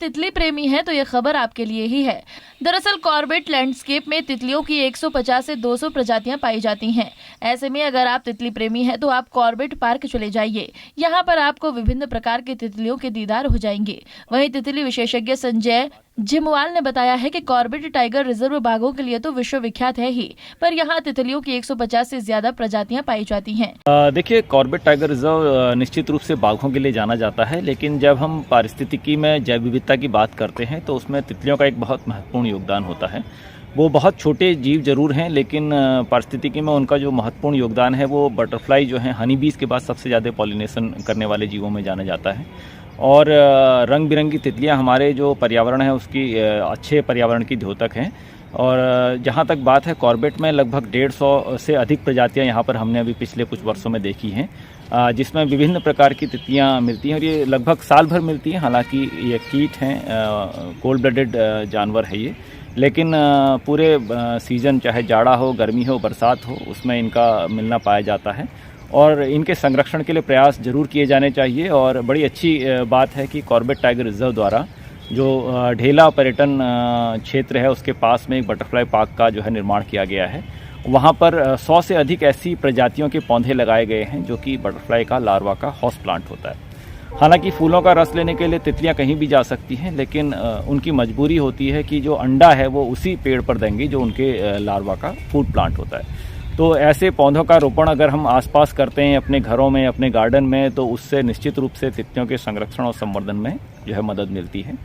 तितली प्रेमी हैं तो ये खबर आपके लिए ही है। दरअसल कॉर्बेट लैंडस्केप में तितलियों की 150 से 200 प्रजातियां पाई जाती हैं। ऐसे में अगर आप तितली प्रेमी हैं तो आप कॉर्बेट पार्क चले जाइए। यहाँ पर आपको विभिन्न प्रकार की तितलियों के दीदार हो जाएंगे। वहीं तितली विशेषज्ञ संजय जिमवाल ने बताया है कि कॉर्बेट टाइगर रिजर्व बाघों के लिए तो विश्वविख्यात है ही, पर यहाँ तितलियों की 150 से ज्यादा प्रजातियां पाई जाती हैं। देखिए, कॉर्बेट टाइगर रिजर्व निश्चित रूप से बाघों के लिए जाना जाता है, लेकिन जब हम पारिस्थितिकी में जैव विविधता की बात करते हैं तो उसमें तितलियों का एक बहुत महत्वपूर्ण योगदान होता है। वो बहुत छोटे जीव जरूर हैं, लेकिन पारिस्थितिकी में उनका जो महत्वपूर्ण योगदान है वो बटरफ्लाई जो है हनी बीज के बाद सबसे ज़्यादा पॉलिनेशन करने वाले जीवों में जाना जाता है। और रंग बिरंगी तितलियां हमारे जो पर्यावरण है उसकी अच्छे पर्यावरण की द्योतक हैं। और जहां तक बात है, कॉर्बेट में लगभग 150 से अधिक प्रजातियां यहाँ पर हमने अभी पिछले कुछ वर्षों में देखी हैं, जिसमें विभिन्न प्रकार की तितलियां मिलती हैं और ये लगभग साल भर मिलती हैं। हालांकि ये कीट हैं, कोल्ड ब्लडेड जानवर है ये, लेकिन पूरे सीजन चाहे जाड़ा हो, गर्मी हो, बरसात हो, उसमें इनका मिलना पाया जाता है और इनके संरक्षण के लिए प्रयास जरूर किए जाने चाहिए। और बड़ी अच्छी बात है कि कॉर्बेट टाइगर रिजर्व द्वारा जो ढेला पर्यटन क्षेत्र है उसके पास में एक बटरफ्लाई पार्क का जो है निर्माण किया गया है। वहाँ पर 100 से अधिक ऐसी प्रजातियों के पौधे लगाए गए हैं जो कि बटरफ्लाई का लार्वा का हाउस प्लांट होता है। हालांकि फूलों का रस लेने के लिए तितलियां कहीं भी जा सकती हैं, लेकिन उनकी मजबूरी होती है कि जो अंडा है वो उसी पेड़ पर देंगी जो उनके लार्वा का फूड प्लांट होता है। तो ऐसे पौधों का रोपण अगर हम आसपास करते हैं अपने घरों में, अपने गार्डन में, तो उससे निश्चित रूप से तितलियों के संरक्षण और संवर्धन में जो है मदद मिलती है।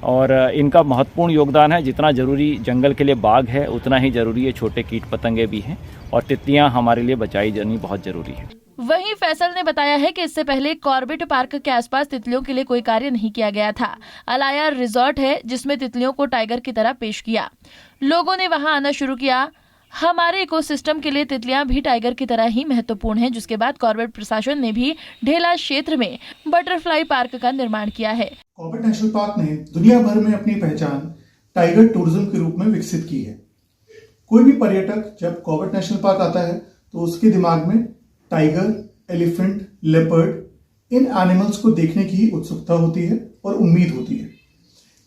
और इनका महत्वपूर्ण योगदान है। जितना जरूरी जंगल के लिए बाघ है उतना ही जरूरी है छोटे कीट पतंगे भी हैं, और तितलियां हमारे लिए बचाई जानी बहुत जरूरी है। वहीं फैसल ने बताया है कि इससे पहले कॉर्बेट पार्क के आसपास तितलियों के लिए कोई कार्य नहीं किया गया था। अलाया रिजॉर्ट है जिसमें तितलियों को टाइगर की तरह पेश किया। लोगों ने वहां आना शुरू किया। हमारे इकोसिस्टम के लिए तितलियां भी टाइगर की तरह ही महत्वपूर्ण हैं, जिसके बाद कॉर्बेट प्रशासन ने भी ढेला क्षेत्र में बटरफ्लाई पार्क का निर्माण किया है। कॉर्बेट नेशनल पार्क ने दुनिया भर में अपनी पहचान टाइगर टूरिज्म के रूप में विकसित की है। कोई भी पर्यटक जब कॉर्बेट नेशनल पार्क आता है तो उसके दिमाग में टाइगर, एलिफेंट, लेपर्ड, इन एनिमल्स को देखने की उत्सुकता होती है और उम्मीद होती है।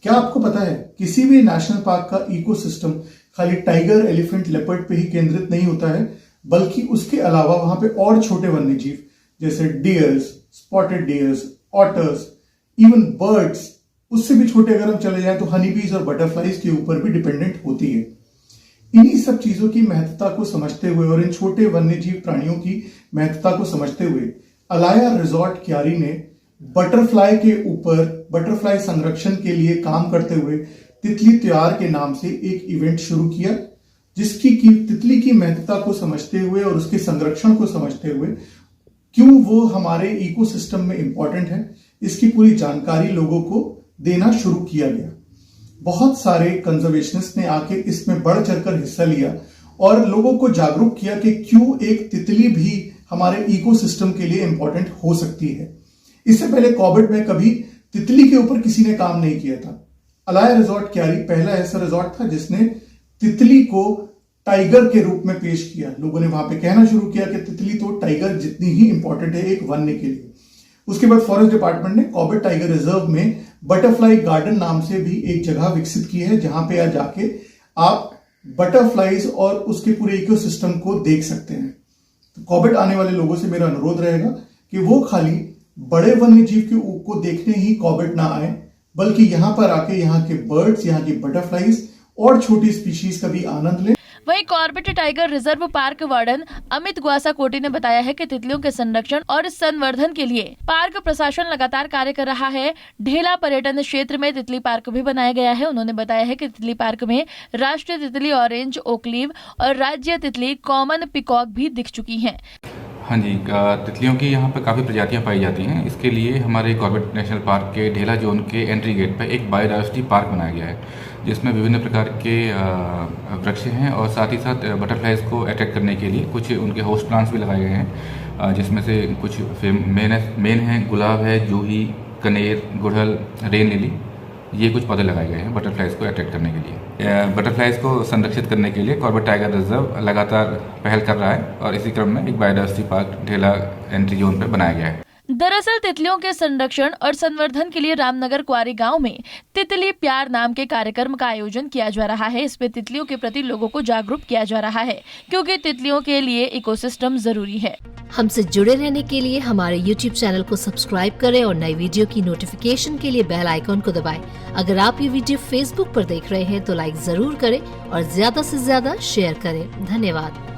क्या आपको पता है, किसी भी नेशनल पार्क का इकोसिस्टम खाली टाइगर, एलिफेंट, लेपर्ड पे ही केंद्रित नहीं होता है, बल्कि उसके अलावा वहां पे और छोटे वन्य जीव जैसे dears, spotted dears, otters, even birds, उससे भी छोटे अगर हम चले जाएं तो हनी बीज और बटरफ्लाईज के ऊपर भी डिपेंडेंट होती है। इन्हीं सब चीजों की महत्वता को समझते हुए और इन छोटे वन्य जीव प्राणियों की महत्वता को समझते हुए अलाया रिजॉर्ट क्यारी ने बटरफ्लाई के ऊपर बटरफ्लाई संरक्षण के लिए काम करते हुए तितली त्योहार के नाम से एक इवेंट शुरू किया, जिसकी की तितली की महत्वता को समझते हुए और उसके संरक्षण को समझते हुए क्यों वो हमारे इकोसिस्टम में इंपॉर्टेंट है, इसकी पूरी जानकारी लोगों को देना शुरू किया गया। बहुत सारे कंजर्वेशनिस्ट ने आके इसमें बढ़ चढ़कर हिस्सा लिया और लोगों को जागरूक किया कि क्यों एक तितली भी हमारे इकोसिस्टम के लिए इंपॉर्टेंट हो सकती है। इससे पहले कॉर्बेट में कभी तितली के ऊपर किसी ने काम नहीं किया था। अलाया रिजॉर्ट क्यारी पहला ऐसा रिजॉर्ट था जिसने तितली को टाइगर के रूप में पेश किया। लोगों ने वहां पे कहना शुरू किया कि तितली तो टाइगर जितनी ही इंपॉर्टेंट है एक वन्य के लिए। उसके बाद फॉरेस्ट डिपार्टमेंट ने कॉर्बेट टाइगर रिजर्व में बटरफ्लाई गार्डन नाम से भी एक जगह विकसित की है, जहां पे जाके आप बटरफ्लाईज और उसके पूरे इकोसिस्टम को देख सकते हैं। तो कॉर्बेट आने वाले लोगों से मेरा अनुरोध रहेगा कि वो खाली बड़े वन्य जीव को देखने ही कॉर्बेट ना आए, बल्कि यहां पर आके यहाँ के बर्ड्स, यहाँ की बटरफ्लाईज और छोटी स्पीशीज का भी आनंद लें। वहीं Corbett tiger reserve park warden Amit Gwasakoti ने बताया है कि तितलियों के संरक्षण और संवर्धन के लिए पार्क प्रशासन लगातार कार्य कर रहा है। ढेला पर्यटन क्षेत्र में तितली पार्क भी बनाया गया है। उन्होंने बताया है कि तितली पार्क में राष्ट्रीय तितली ऑरेंज ओकलीव और राज्य तितली कॉमन पिकॉक भी दिख चुकी हैं। हाँ जी, तितलियों की यहाँ पर काफ़ी प्रजातियाँ पाई जाती हैं। इसके लिए हमारे कॉर्बेट नेशनल पार्क के ढेला जोन के एंट्री गेट पर एक बायोडायवर्सिटी पार्क बनाया गया है, जिसमें विभिन्न प्रकार के वृक्ष हैं और साथ ही साथ बटरफ्लाइज को अट्रैक्ट करने के लिए कुछ उनके होस्ट प्लांट्स भी लगाए गए हैं, जिसमें से कुछ मेन हैं गुलाब है, जूही, कनेर, गुड़हल, रेन लिली, ये कुछ पौधे लगाए गए हैं बटरफ्लाइज को अट्रैक्ट करने के लिए। बटरफ्लाइज को संरक्षित करने के लिए कॉर्बेट टाइगर रिजर्व लगातार पहल कर रहा है और इसी क्रम में एक बायोडायवर्सिटी पार्क ढेला एंट्री जोन पर बनाया गया है। दरअसल तितलियों के संरक्षण और संवर्धन के लिए रामनगर क्वारी गांव में तितली प्यार नाम के कार्यक्रम का आयोजन किया जा रहा है। इसमें तितलियों के प्रति लोगों को जागरूक किया जा रहा है, क्योंकि तितलियों के लिए इकोसिस्टम जरूरी है। हमसे जुड़े रहने के लिए हमारे YouTube चैनल को सब्सक्राइब करें और नई वीडियो की नोटिफिकेशन के लिए बेल आइकॉन को दबाएं। अगर आप ये वीडियो Facebook पर देख रहे हैं तो लाइक जरूर करें और ज्यादा से ज्यादा शेयर करें। धन्यवाद।